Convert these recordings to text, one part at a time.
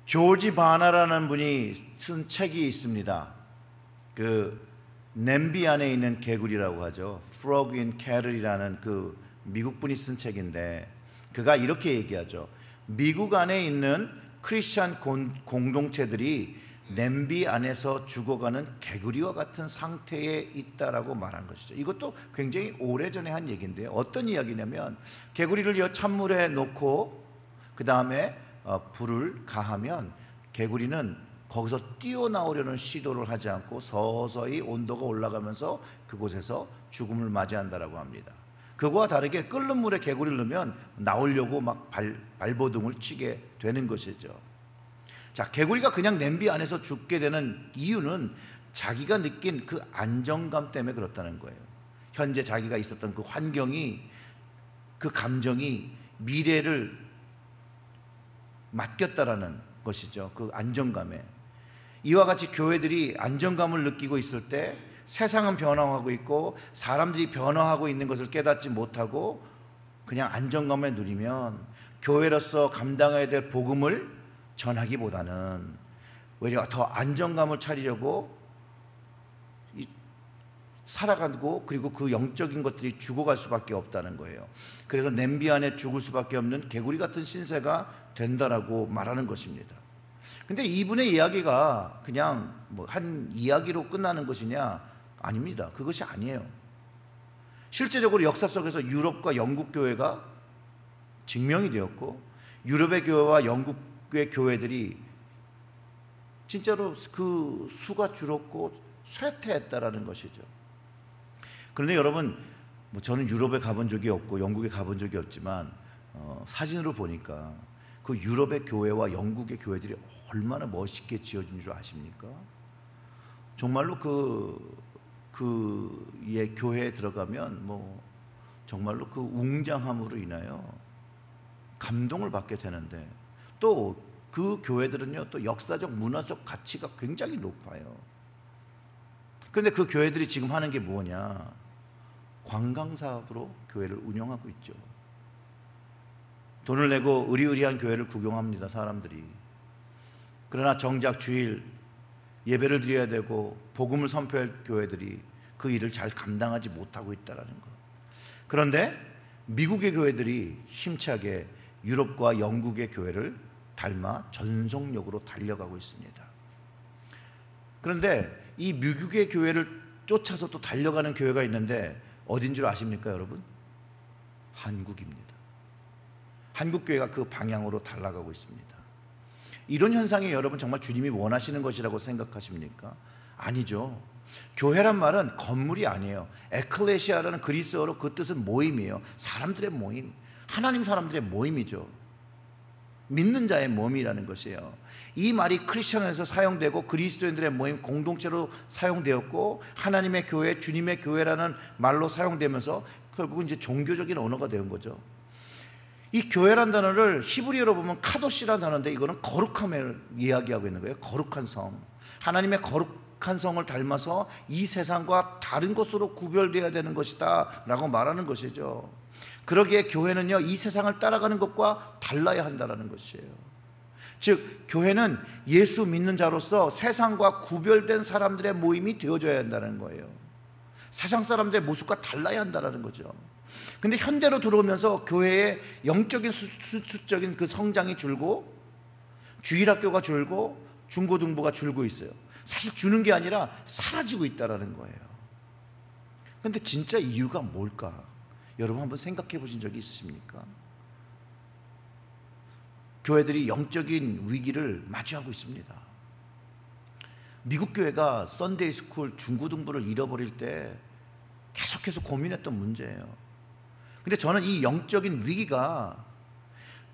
조지 바나라는 분이 쓴 책이 있습니다. 그 냄비 안에 있는 개구리라고 하죠. Frog in Kettle이라는 그 미국 분이 쓴 책인데, 그가 이렇게 얘기하죠. 미국 안에 있는 크리스찬 공동체들이 냄비 안에서 죽어가는 개구리와 같은 상태에 있다라고 말한 것이죠. 이것도 굉장히 오래전에 한 얘기인데요. 어떤 이야기냐면, 개구리를 찬물에 놓고 그 다음에 불을 가하면 개구리는 거기서 뛰어나오려는 시도를 하지 않고 서서히 온도가 올라가면서 그곳에서 죽음을 맞이한다라고 합니다. 그거와 다르게 끓는 물에 개구리를 넣으면 나오려고 막 발버둥을 치게 되는 것이죠. 자, 개구리가 그냥 냄비 안에서 죽게 되는 이유는 자기가 느낀 그 안정감 때문에 그렇다는 거예요. 현재 자기가 있었던 그 환경이, 그 감정이 미래를 맡겼다라는 것이죠. 그 안정감에. 이와 같이 교회들이 안정감을 느끼고 있을 때 세상은 변화하고 있고 사람들이 변화하고 있는 것을 깨닫지 못하고 그냥 안정감을 누리면 교회로서 감당해야 될 복음을 전하기보다는 오히려 더 안정감을 차리려고 살아가고, 그리고 그 영적인 것들이 죽어갈 수밖에 없다는 거예요. 그래서 냄비 안에 죽을 수밖에 없는 개구리 같은 신세가 된다라고 말하는 것입니다. 근데 이분의 이야기가 그냥 한 이야기로 끝나는 것이냐? 아닙니다. 그것이 아니에요. 실제적으로 역사 속에서 유럽과 영국 교회가 증명이 되었고, 유럽의 교회와 영국의 교회들이 진짜로 그 수가 줄었고 쇠퇴했다라는 것이죠. 그런데 여러분, 저는 유럽에 가본 적이 없고 영국에 가본 적이 없지만 사진으로 보니까 그 유럽의 교회와 영국의 교회들이 얼마나 멋있게 지어진 줄 아십니까? 정말로 예, 교회에 들어가면 정말로 그 웅장함으로 인하여 감동을 받게 되는데, 또 그 교회들은요, 또 역사적 문화적 가치가 굉장히 높아요. 그런데 그 교회들이 지금 하는 게 뭐냐? 관광사업으로 교회를 운영하고 있죠. 돈을 내고 의리의리한 교회를 구경합니다, 사람들이. 그러나 정작 주일 예배를 드려야 되고 복음을 선포할 교회들이 그 일을 잘 감당하지 못하고 있다는 것. 그런데 미국의 교회들이 힘차게 유럽과 영국의 교회를 닮아 전속력으로 달려가고 있습니다. 그런데 이 미국의 교회를 쫓아서 또 달려가는 교회가 있는데 어딘 줄 아십니까, 여러분? 한국입니다. 한국 교회가 그 방향으로 달려가고 있습니다. 이런 현상이 여러분 정말 주님이 원하시는 것이라고 생각하십니까? 아니죠. 교회란 말은 건물이 아니에요. 에클레시아라는 그리스어로 그 뜻은 모임이에요. 사람들의 모임, 하나님 사람들의 모임이죠. 믿는 자의 몸이라는 것이에요. 이 말이 크리스천에서 사용되고 그리스도인들의 모임, 공동체로 사용되었고 하나님의 교회, 주님의 교회라는 말로 사용되면서 결국은 이제 종교적인 언어가 된 거죠. 이 교회란 단어를 히브리어로 보면 카도시라는 단어인데, 이거는 거룩함을 이야기하고 있는 거예요. 거룩한 성, 하나님의 거룩한 성을 닮아서 이 세상과 다른 것으로 구별되어야 되는 것이다 라고 말하는 것이죠. 그러기에 교회는요, 이 세상을 따라가는 것과 달라야 한다는 것이에요. 즉 교회는 예수 믿는 자로서 세상과 구별된 사람들의 모임이 되어줘야 한다는 거예요. 세상 사람들의 모습과 달라야 한다는 거죠. 근데 현대로 들어오면서 교회의 영적인 수적인 그 성장이 줄고 주일학교가 줄고 중고등부가 줄고 있어요. 사실 주는 게 아니라 사라지고 있다는 거예요. 근데 진짜 이유가 뭘까? 여러분 한번 생각해 보신 적이 있으십니까? 교회들이 영적인 위기를 마주하고 있습니다. 미국 교회가 썬데이 스쿨 중고등부를 잃어버릴 때 계속해서 고민했던 문제예요. 근데 저는 이 영적인 위기가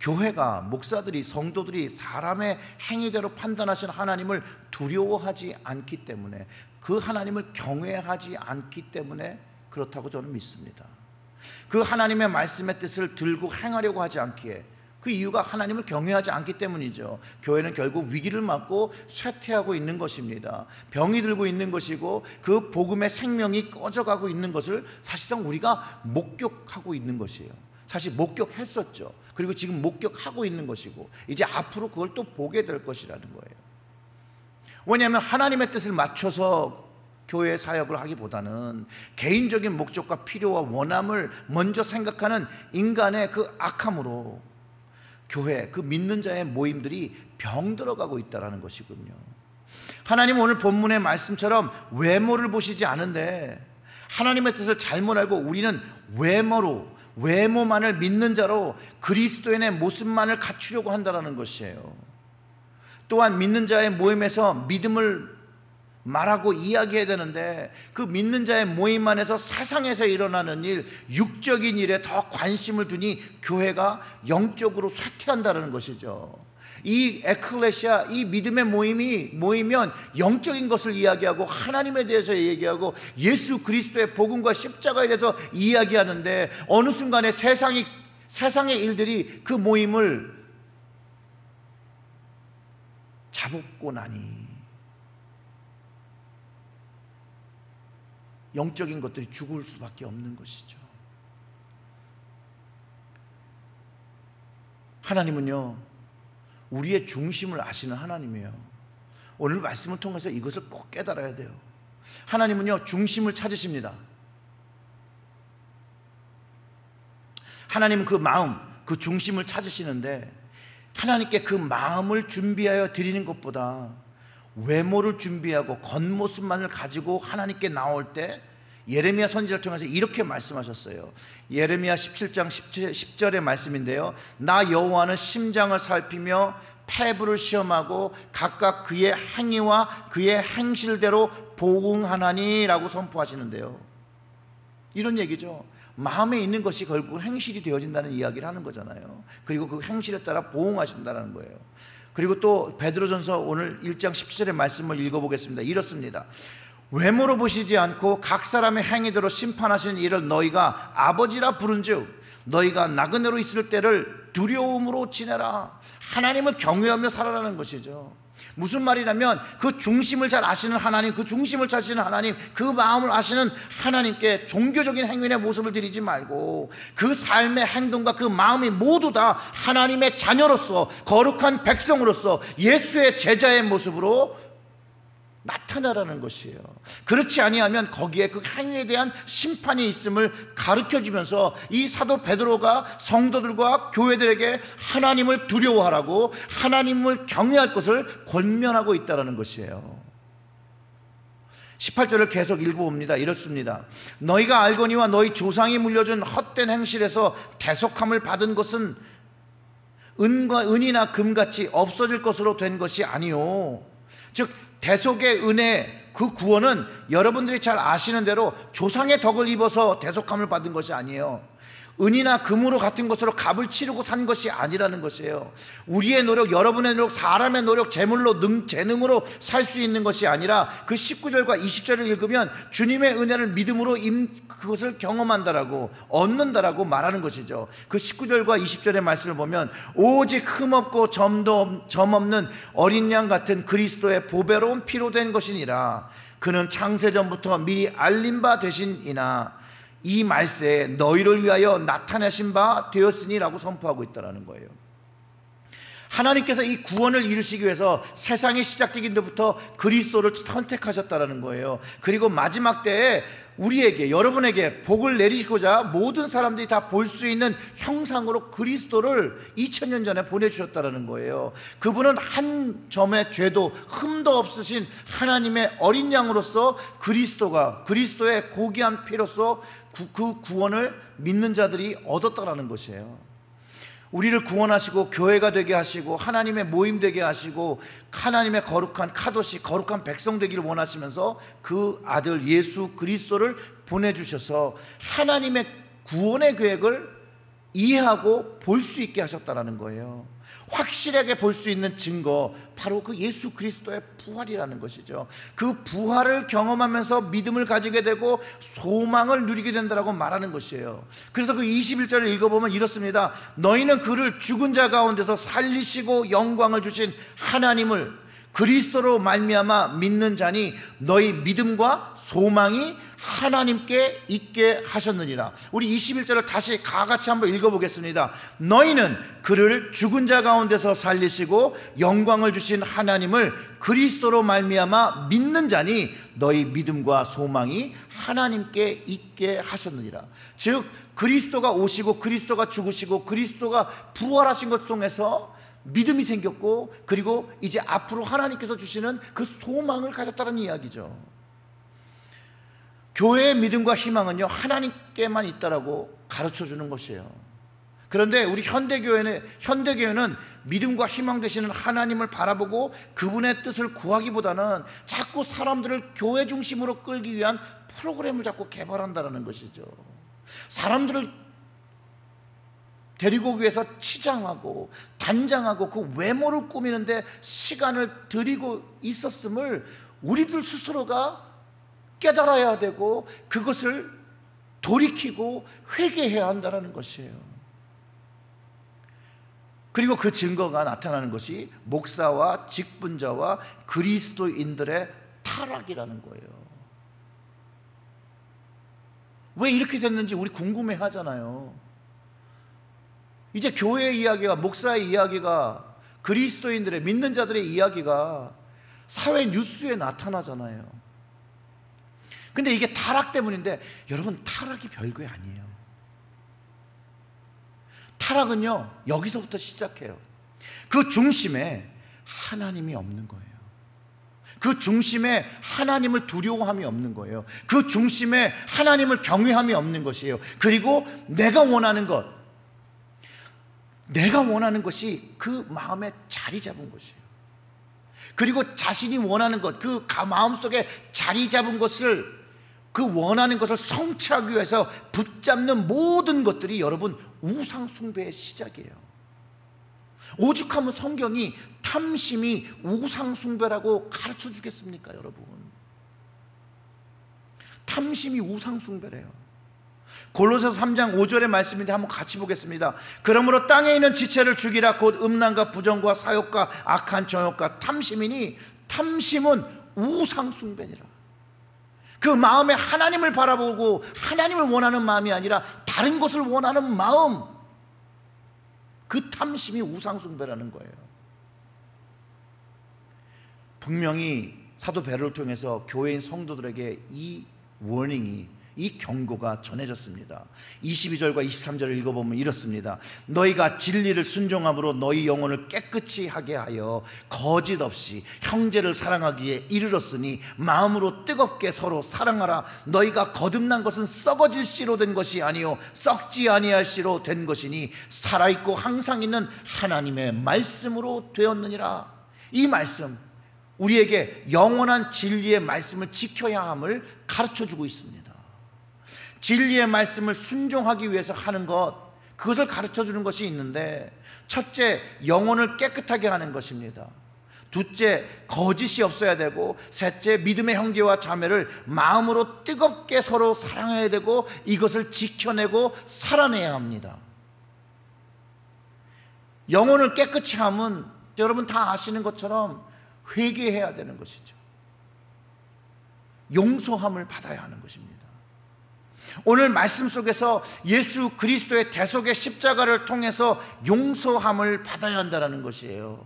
교회가, 목사들이, 성도들이 사람의 행위대로 판단하시는 하나님을 두려워하지 않기 때문에, 그 하나님을 경외하지 않기 때문에 그렇다고 저는 믿습니다. 그 하나님의 말씀의 뜻을 들고 행하려고 하지 않기에, 그 이유가 하나님을 경외하지 않기 때문이죠. 교회는 결국 위기를 맞고 쇠퇴하고 있는 것입니다. 병이 들고 있는 것이고 그 복음의 생명이 꺼져가고 있는 것을 사실상 우리가 목격하고 있는 것이에요. 사실 목격했었죠. 그리고 지금 목격하고 있는 것이고 이제 앞으로 그걸 또 보게 될 것이라는 거예요. 왜냐하면 하나님의 뜻을 맞춰서 교회 사역을 하기보다는 개인적인 목적과 필요와 원함을 먼저 생각하는 인간의 그 악함으로 교회, 그 믿는 자의 모임들이 병들어가고 있다는 것이군요. 하나님은 오늘 본문의 말씀처럼 외모를 보시지 않은데 하나님의 뜻을 잘못 알고 우리는 외모만을 믿는 자로 그리스도인의 모습만을 갖추려고 한다는 것이에요. 또한 믿는 자의 모임에서 믿음을 말하고 이야기해야 되는데 그 믿는 자의 모임 안에서 세상에서 일어나는 일, 육적인 일에 더 관심을 두니 교회가 영적으로 쇠퇴한다는 것이죠. 이 에클레시아, 이 믿음의 모임이 모이면 영적인 것을 이야기하고 하나님에 대해서 얘기하고 예수 그리스도의 복음과 십자가에 대해서 이야기하는데 어느 순간에 세상의 일들이 그 모임을 잡고 나니 영적인 것들이 죽을 수밖에 없는 것이죠. 하나님은요, 우리의 중심을 아시는 하나님이에요. 오늘 말씀을 통해서 이것을 꼭 깨달아야 돼요. 하나님은요, 중심을 찾으십니다. 하나님은 그 마음, 그 중심을 찾으시는데 하나님께 그 마음을 준비하여 드리는 것보다 외모를 준비하고 겉모습만을 가지고 하나님께 나올 때 예레미야 선지자를 통해서 이렇게 말씀하셨어요. 예레미야 17장 10절의 말씀인데요, 나 여호와는 심장을 살피며 폐부를 시험하고 각각 그의 행위와 그의 행실대로 보응하나니라고 선포하시는데요, 이런 얘기죠. 마음에 있는 것이 결국은 행실이 되어진다는 이야기를 하는 거잖아요. 그리고 그 행실에 따라 보응하신다는 거예요. 그리고 또 베드로전서 오늘 1장 17절의 말씀을 읽어보겠습니다. 이렇습니다. 외모로 보시지 않고 각 사람의 행위대로 심판하시는 이를 너희가 아버지라 부른즉 너희가 나그네로 있을 때를 두려움으로 지내라. 하나님을 경외하며 살아라는 것이죠. 무슨 말이냐면 그 중심을 잘 아시는 하나님, 그 중심을 찾으시는 하나님, 그 마음을 아시는 하나님께 종교적인 행위의 모습을 드리지 말고 그 삶의 행동과 그 마음이 모두 다 하나님의 자녀로서 거룩한 백성으로서 예수의 제자의 모습으로 나타나라는 것이에요. 그렇지 아니하면 거기에 그 행위에 대한 심판이 있음을 가르쳐주면서 이 사도 베드로가 성도들과 교회들에게 하나님을 두려워하라고, 하나님을 경외할 것을 권면하고 있다는 것이에요. 18절을 계속 읽어봅니다. 이렇습니다. 너희가 알거니와 너희 조상이 물려준 헛된 행실에서 대속함을 받은 것은 은이나 금같이 없어질 것으로 된 것이 아니요, 즉 대속의 은혜, 그 구원은 여러분들이 잘 아시는 대로 조상의 덕을 입어서 대속함을 받은 것이 아니에요. 은이나 금으로 같은 것으로 값을 치르고 산 것이 아니라는 것이에요. 우리의 노력, 여러분의 노력, 사람의 노력, 재물로 재능으로 살 수 있는 것이 아니라 그 19절과 20절을 읽으면 주님의 은혜를 믿음으로 그것을 경험한다라고, 얻는다라고 말하는 것이죠. 그 19절과 20절의 말씀을 보면 오직 흠없고 점 없는 어린 양 같은 그리스도의 보배로운 피로 된 것이니라. 그는 창세전부터 미리 알린 바 되신이나 이 말세에 너희를 위하여 나타내신 바 되었으니라고 선포하고 있다는 거예요. 하나님께서 이 구원을 이루시기 위해서 세상이 시작되기 전부터 그리스도를 선택하셨다는 거예요. 그리고 마지막 때에 우리에게, 여러분에게 복을 내리시고자 모든 사람들이 다 볼 수 있는 형상으로 그리스도를 2000년 전에 보내주셨다는 거예요. 그분은 한 점의 죄도 흠도 없으신 하나님의 어린 양으로서 그리스도의 고귀한 피로서 그 구원을 믿는 자들이 얻었다라는 것이에요. 우리를 구원하시고 교회가 되게 하시고 하나님의 모임 되게 하시고 하나님의 거룩한 카도시, 거룩한 백성 되기를 원하시면서 그 아들 예수 그리스도를 보내주셔서 하나님의 구원의 계획을 이해하고 볼 수 있게 하셨다는 거예요. 확실하게 볼 수 있는 증거, 바로 그 예수 그리스도의 부활이라는 것이죠. 그 부활을 경험하면서 믿음을 가지게 되고 소망을 누리게 된다고 말하는 것이에요. 그래서 그 21절을 읽어보면 이렇습니다. 너희는 그를 죽은 자 가운데서 살리시고 영광을 주신 하나님을 그리스도로 말미암아 믿는 자니 너희 믿음과 소망이 하나님께 있게 하셨느니라. 우리 21절을 다시 같이 한번 읽어보겠습니다. 너희는 그를 죽은 자 가운데서 살리시고 영광을 주신 하나님을 그리스도로 말미암아 믿는 자니 너희 믿음과 소망이 하나님께 있게 하셨느니라. 즉 그리스도가 오시고 그리스도가 죽으시고 그리스도가 부활하신 것을 통해서 믿음이 생겼고, 그리고 이제 앞으로 하나님께서 주시는 그 소망을 가졌다는 이야기죠. 교회의 믿음과 희망은요, 하나님께만 있다라고 가르쳐 주는 것이에요. 그런데 우리 현대교회는 믿음과 희망 되시는 하나님을 바라보고 그분의 뜻을 구하기보다는 자꾸 사람들을 교회 중심으로 끌기 위한 프로그램을 자꾸 개발한다는 것이죠. 사람들을 데리고 오기 위해서 치장하고 단장하고 그 외모를 꾸미는데 시간을 들이고 있었음을 우리들 스스로가 깨달아야 되고, 그것을 돌이키고 회개해야 한다는 것이에요. 그리고 그 증거가 나타나는 것이 목사와 직분자와 그리스도인들의 타락이라는 거예요. 왜 이렇게 됐는지 우리 궁금해 하잖아요. 이제 교회의 이야기가, 목사의 이야기가, 그리스도인들의, 믿는 자들의 이야기가 사회 뉴스에 나타나잖아요. 근데 이게 타락 때문인데, 여러분, 타락이 별거 아니에요. 타락은요, 여기서부터 시작해요. 그 중심에 하나님이 없는 거예요. 그 중심에 하나님을 두려워함이 없는 거예요. 그 중심에 하나님을 경외함이 없는 것이에요. 그리고 내가 원하는 것이 그 마음에 자리 잡은 것이에요. 그리고 자신이 원하는 것, 그 마음속에 자리 잡은 것을, 그 원하는 것을 성취하기 위해서 붙잡는 모든 것들이 여러분 우상 숭배의 시작이에요. 오죽하면 성경이 탐심이 우상 숭배라고 가르쳐 주겠습니까, 여러분? 탐심이 우상 숭배래요. 골로새서 3장 5절의 말씀인데 한번 같이 보겠습니다. 그러므로 땅에 있는 지체를 죽이라. 곧 음란과 부정과 사욕과 악한 정욕과 탐심이니 탐심은 우상 숭배니라. 그 마음에 하나님을 바라보고 하나님을 원하는 마음이 아니라 다른 것을 원하는 마음, 그 탐심이 우상 숭배라는 거예요. 분명히 사도 베드로를 통해서 교회인 성도들에게 이 워닝이, 이 경고가 전해졌습니다. 22절과 23절을 읽어보면 이렇습니다. 너희가 진리를 순종함으로 너희 영혼을 깨끗이 하게 하여 거짓 없이 형제를 사랑하기에 이르렀으니 마음으로 뜨겁게 서로 사랑하라. 너희가 거듭난 것은 썩어질 씨로 된 것이 아니요 썩지 아니할 씨로 된 것이니 살아있고 항상 있는 하나님의 말씀으로 되었느니라. 이 말씀, 우리에게 영원한 진리의 말씀을 지켜야 함을 가르쳐주고 있습니다. 진리의 말씀을 순종하기 위해서 하는 것, 그것을 가르쳐주는 것이 있는데, 첫째, 영혼을 깨끗하게 하는 것입니다. 둘째, 거짓이 없어야 되고, 셋째, 믿음의 형제와 자매를 마음으로 뜨겁게 서로 사랑해야 되고, 이것을 지켜내고 살아내야 합니다. 영혼을 깨끗이 하면 여러분 다 아시는 것처럼 회개해야 되는 것이죠. 용서함을 받아야 하는 것입니다. 오늘 말씀 속에서 예수 그리스도의 대속의 십자가를 통해서 용서함을 받아야 한다는 것이에요.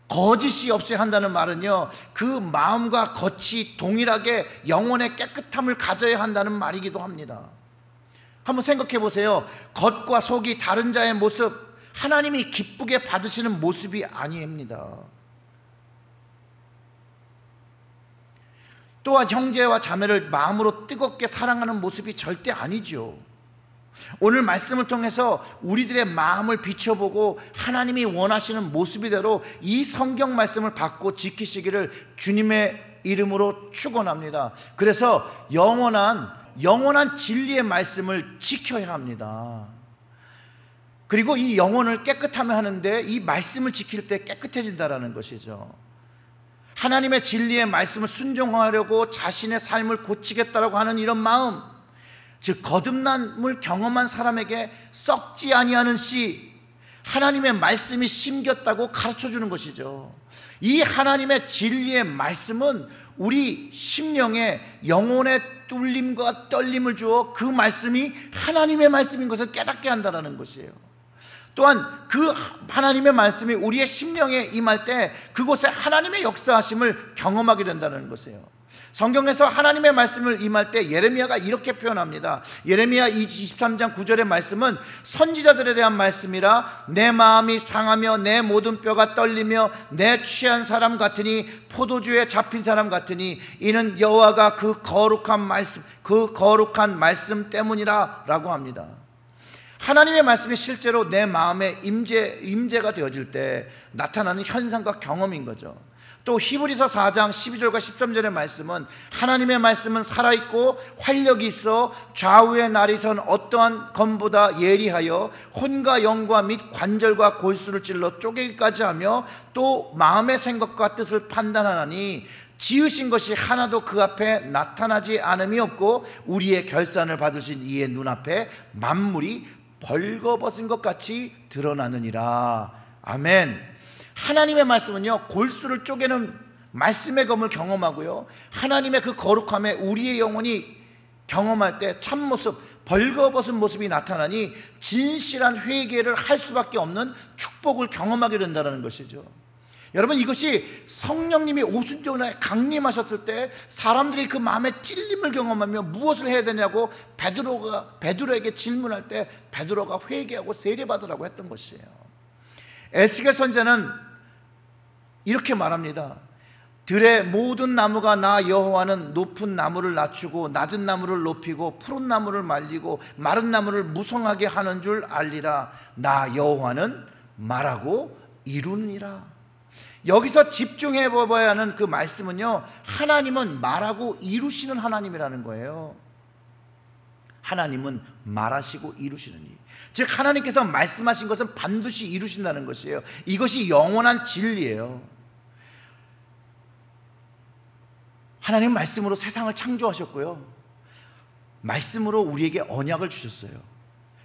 거짓이 없어야 한다는 말은요, 그 마음과 겉이 동일하게 영혼의 깨끗함을 가져야 한다는 말이기도 합니다. 한번 생각해 보세요. 겉과 속이 다른 자의 모습, 하나님이 기쁘게 받으시는 모습이 아닙니다. 또한 형제와 자매를 마음으로 뜨겁게 사랑하는 모습이 절대 아니죠. 오늘 말씀을 통해서 우리들의 마음을 비춰보고 하나님이 원하시는 모습이대로 이 성경 말씀을 받고 지키시기를 주님의 이름으로 축원합니다. 그래서 영원한 진리의 말씀을 지켜야 합니다. 그리고 이 영혼을 깨끗하게 하는데 이 말씀을 지킬 때 깨끗해진다는 것이죠. 하나님의 진리의 말씀을 순종하려고 자신의 삶을 고치겠다라고 하는 이런 마음, 즉 거듭남을 경험한 사람에게 썩지 아니하는 씨, 하나님의 말씀이 심겼다고 가르쳐 주는 것이죠. 이 하나님의 진리의 말씀은 우리 심령에 영혼의 뚫림과 떨림을 주어 그 말씀이 하나님의 말씀인 것을 깨닫게 한다는 것이에요. 또한 그 하나님의 말씀이 우리의 심령에 임할 때 그곳에 하나님의 역사하심을 경험하게 된다는 것이에요. 성경에서 하나님의 말씀을 임할 때 예레미야가 이렇게 표현합니다. 예레미야 23장 9절의 말씀은 선지자들에 대한 말씀이라 내 마음이 상하며 내 모든 뼈가 떨리며 내 취한 사람 같으니 포도주에 잡힌 사람 같으니 이는 여호와가 그 거룩한 말씀 때문이라 라고 합니다. 하나님의 말씀이 실제로 내 마음에 임재가 되어질 때 나타나는 현상과 경험인 거죠. 또 히브리서 4장 12절과 13절의 말씀은 하나님의 말씀은 살아있고 활력이 있어 좌우의 날이 선 어떠한 검보다 예리하여 혼과 영과 및 관절과 골수를 찔러 쪼개기까지 하며 또 마음의 생각과 뜻을 판단하나니 지으신 것이 하나도 그 앞에 나타나지 않음이 없고 우리의 결산을 받으신 이의 눈앞에 만물이 벌거벗은 것 같이 드러나느니라. 아멘. 하나님의 말씀은요, 골수를 쪼개는 말씀의 검을 경험하고요, 하나님의 그 거룩함에 우리의 영혼이 경험할 때 참모습, 벌거벗은 모습이 나타나니 진실한 회개를 할 수밖에 없는 축복을 경험하게 된다는 것이죠. 여러분, 이것이 성령님이 오순절에 강림하셨을 때 사람들이 그 마음의 찔림을 경험하며 무엇을 해야 되냐고 베드로에게 질문할 때 베드로가 회개하고 세례받으라고 했던 것이에요. 에스겔 선지자는 이렇게 말합니다. 들의 모든 나무가 나 여호와는 높은 나무를 낮추고 낮은 나무를 높이고 푸른 나무를 말리고 마른 나무를 무성하게 하는 줄 알리라. 나 여호와는 말하고 이루느니라. 여기서 집중해 봐야 하는 그 말씀은요, 하나님은 말하고 이루시는 하나님이라는 거예요. 하나님은 말하시고 이루시는 일, 즉 하나님께서 말씀하신 것은 반드시 이루신다는 것이에요. 이것이 영원한 진리예요. 하나님 말씀으로 세상을 창조하셨고요, 말씀으로 우리에게 언약을 주셨어요.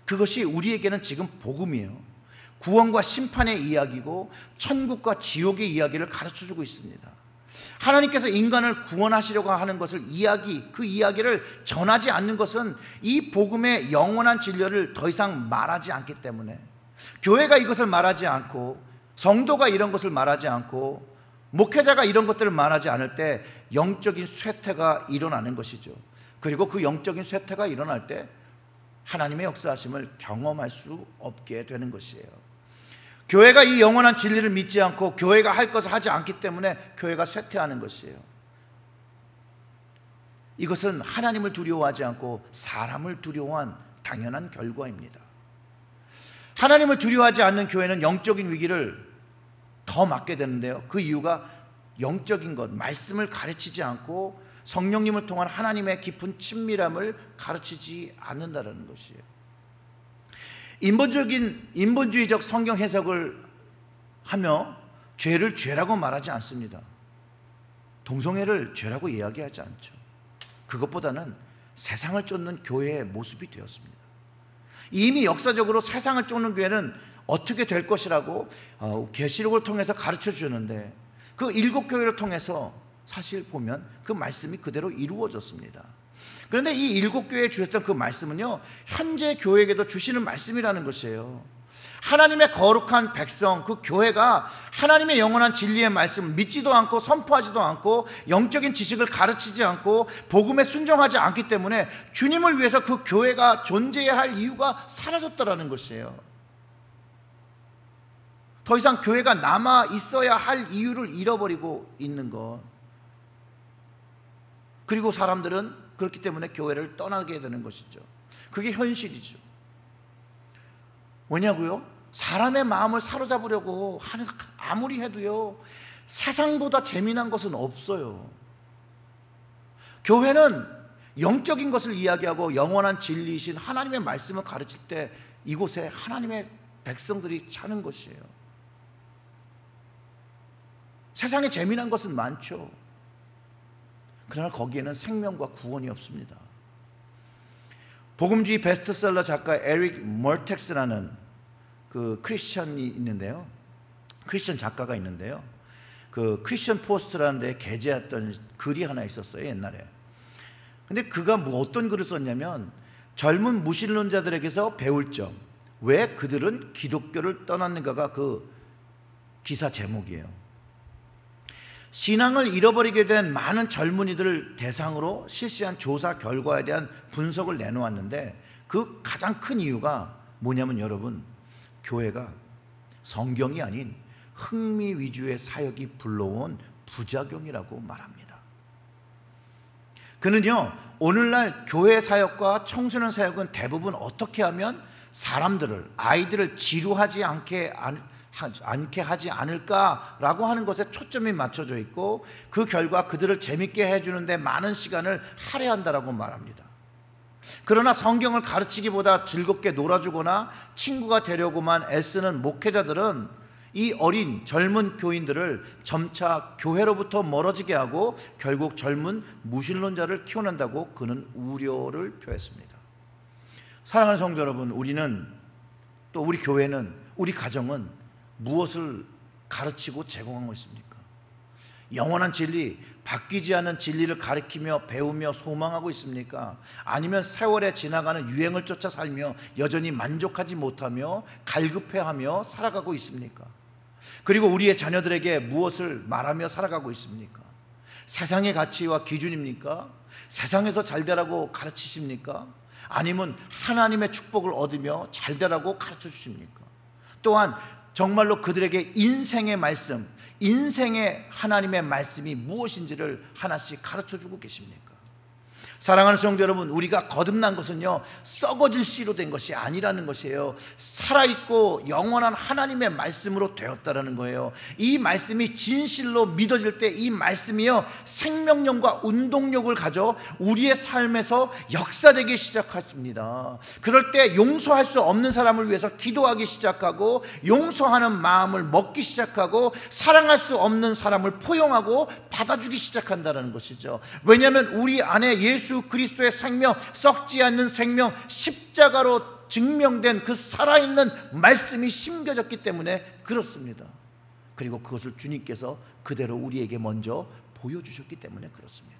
그것이 우리에게는 지금 복음이에요. 구원과 심판의 이야기고 천국과 지옥의 이야기를 가르쳐주고 있습니다. 하나님께서 인간을 구원하시려고 하는 것을 그 이야기를 전하지 않는 것은 이 복음의 영원한 진리를 더 이상 말하지 않기 때문에, 교회가 이것을 말하지 않고 성도가 이런 것을 말하지 않고 목회자가 이런 것들을 말하지 않을 때 영적인 쇠퇴가 일어나는 것이죠. 그리고 그 영적인 쇠퇴가 일어날 때 하나님의 역사하심을 경험할 수 없게 되는 것이에요. 교회가 이 영원한 진리를 믿지 않고 교회가 할 것을 하지 않기 때문에 교회가 쇠퇴하는 것이에요. 이것은 하나님을 두려워하지 않고 사람을 두려워한 당연한 결과입니다. 하나님을 두려워하지 않는 교회는 영적인 위기를 더 맞게 되는데요, 그 이유가 영적인 것, 말씀을 가르치지 않고 성령님을 통한 하나님의 깊은 친밀함을 가르치지 않는다는 것이에요. 인본주의적 성경 해석을 하며 죄를 죄라고 말하지 않습니다. 동성애를 죄라고 이야기하지 않죠. 그것보다는 세상을 쫓는 교회의 모습이 되었습니다. 이미 역사적으로 세상을 쫓는 교회는 어떻게 될 것이라고 계시록을 통해서 가르쳐 주는데, 그 7교회를 통해서 사실 보면 그 말씀이 그대로 이루어졌습니다. 그런데 이 7교회에 주셨던 그 말씀은요, 현재 교회에게도 주시는 말씀이라는 것이에요. 하나님의 거룩한 백성, 그 교회가 하나님의 영원한 진리의 말씀을 믿지도 않고 선포하지도 않고 영적인 지식을 가르치지 않고 복음에 순종하지 않기 때문에 주님을 위해서 그 교회가 존재해야 할 이유가 사라졌다라는 것이에요. 더 이상 교회가 남아 있어야 할 이유를 잃어버리고 있는 것. 그리고 사람들은 그렇기 때문에 교회를 떠나게 되는 것이죠. 그게 현실이죠. 뭐냐고요? 사람의 마음을 사로잡으려고 하는, 아무리 해도요, 세상보다 재미난 것은 없어요. 교회는 영적인 것을 이야기하고 영원한 진리이신 하나님의 말씀을 가르칠 때 이곳에 하나님의 백성들이 차는 것이에요. 세상에 재미난 것은 많죠. 그러나 거기에는 생명과 구원이 없습니다. 복음주의 베스트셀러 작가 에릭 멀텍스라는 그 크리스천이 있는데요. 크리스천 작가가 있는데요. 그 크리스천 포스트라는 데 게재했던 글이 하나 있었어요, 옛날에. 근데 그가 뭐 어떤 글을 썼냐면 젊은 무신론자들에게서 배울 점, 왜 그들은 기독교를 떠났는가가 그 기사 제목이에요. 신앙을 잃어버리게 된 많은 젊은이들을 대상으로 실시한 조사 결과에 대한 분석을 내놓았는데 그 가장 큰 이유가 뭐냐면 여러분, 교회가 성경이 아닌 흥미 위주의 사역이 불러온 부작용이라고 말합니다. 그는요, 오늘날 교회 사역과 청소년 사역은 대부분 어떻게 하면 사람들을, 아이들을 지루하지 않게 하지 않을까라고 하는 것에 초점이 맞춰져 있고 그 결과 그들을 재밌게 해주는데 많은 시간을 할애한다라고 말합니다. 그러나 성경을 가르치기보다 즐겁게 놀아주거나 친구가 되려고만 애쓰는 목회자들은 이 어린 젊은 교인들을 점차 교회로부터 멀어지게 하고 결국 젊은 무신론자를 키워낸다고 그는 우려를 표했습니다. 사랑하는 성도 여러분, 우리는 또 우리 교회는, 우리 가정은 무엇을 가르치고 제공하고 있습니까? 영원한 진리, 바뀌지 않는 진리를 가르치며 배우며 소망하고 있습니까? 아니면 세월에 지나가는 유행을 쫓아 살며 여전히 만족하지 못하며 갈급해하며 살아가고 있습니까? 그리고 우리의 자녀들에게 무엇을 말하며 살아가고 있습니까? 세상의 가치와 기준입니까? 세상에서 잘되라고 가르치십니까? 아니면 하나님의 축복을 얻으며 잘되라고 가르쳐 주십니까? 또한 정말로 그들에게 인생의 말씀, 인생의 하나님의 말씀이 무엇인지를 하나씩 가르쳐주고 계십니까? 사랑하는 성도 여러분, 우리가 거듭난 것은요, 썩어질 씨로 된 것이 아니라는 것이에요. 살아있고 영원한 하나님의 말씀으로 되었다라는 거예요. 이 말씀이 진실로 믿어질 때 이 말씀이요, 생명력과 운동력을 가져 우리의 삶에서 역사되기 시작합니다. 그럴 때 용서할 수 없는 사람을 위해서 기도하기 시작하고 용서하는 마음을 먹기 시작하고 사랑할 수 없는 사람을 포용하고 받아주기 시작한다는 것이죠. 왜냐하면 우리 안에 예수 그리스도의 생명, 썩지 않는 생명, 십자가로 증명된 그 살아있는 말씀이 심겨졌기 때문에 그렇습니다. 그리고 그것을 주님께서 그대로 우리에게 먼저 보여주셨기 때문에 그렇습니다.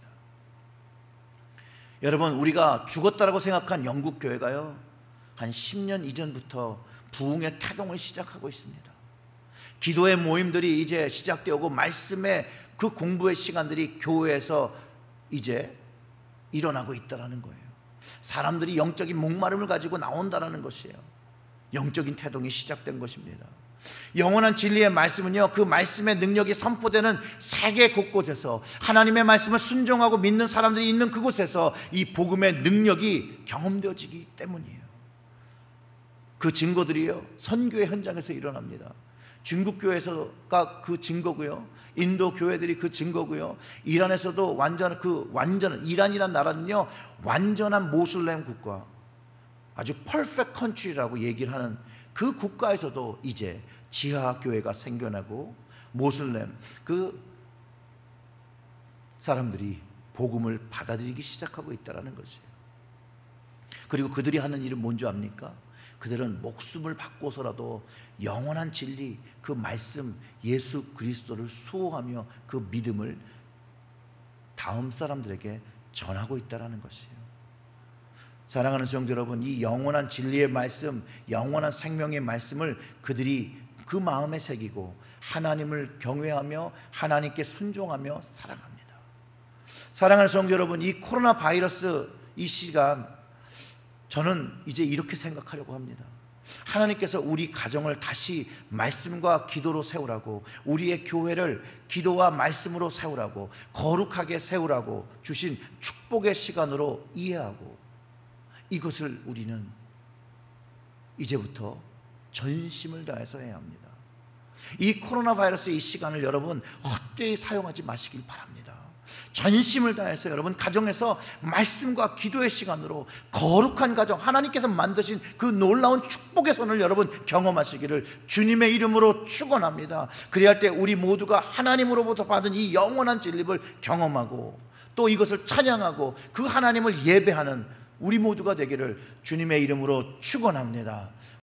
여러분, 우리가 죽었다라고 생각한 영국 교회가요, 한 10년 이전부터 부흥의 타동을 시작하고 있습니다. 기도의 모임들이 이제 시작되고 말씀의 그 공부의 시간들이 교회에서 이제 일어나고 있다는 거예요. 사람들이 영적인 목마름을 가지고 나온다는 것이에요. 영적인 태동이 시작된 것입니다. 영원한 진리의 말씀은요, 그 말씀의 능력이 선포되는 세계 곳곳에서 하나님의 말씀을 순종하고 믿는 사람들이 있는 그곳에서 이 복음의 능력이 경험되어지기 때문이에요. 그 증거들이요, 선교의 현장에서 일어납니다. 중국 교회가 그 증거고요, 인도 교회들이 그 증거고요, 이란에서도 이란이라는 나라는요, 완전한 모슬렘 국가, 아주 퍼펙트 컨트리라고 얘기를 하는 그 국가에서도 이제 지하 교회가 생겨나고 모슬렘 그 사람들이 복음을 받아들이기 시작하고 있다는 것이에요. 그리고 그들이 하는 일은 뭔지 압니까? 그들은 목숨을 바꿔서라도 영원한 진리, 그 말씀 예수 그리스도를 수호하며 그 믿음을 다음 사람들에게 전하고 있다는 것이에요. 사랑하는 성도 여러분, 이 영원한 진리의 말씀, 영원한 생명의 말씀을 그들이 그 마음에 새기고 하나님을 경외하며 하나님께 순종하며 살아갑니다. 사랑하는 성도 여러분, 이 코로나 바이러스 이 시간 저는 이제 이렇게 생각하려고 합니다. 하나님께서 우리 가정을 다시 말씀과 기도로 세우라고, 우리의 교회를 기도와 말씀으로 세우라고, 거룩하게 세우라고 주신 축복의 시간으로 이해하고, 이것을 우리는 이제부터 전심을 다해서 해야 합니다. 이 코로나 바이러스 이 시간을 여러분 헛되이 사용하지 마시길 바랍니다. 전심을 다해서 여러분 가정에서 말씀과 기도의 시간으로 거룩한 가정, 하나님께서 만드신 그 놀라운 축복의 손을 여러분 경험하시기를 주님의 이름으로 축원합니다. 그리할 때 우리 모두가 하나님으로부터 받은 이 영원한 진리를 경험하고 또 이것을 찬양하고 그 하나님을 예배하는 우리 모두가 되기를 주님의 이름으로 축원합니다.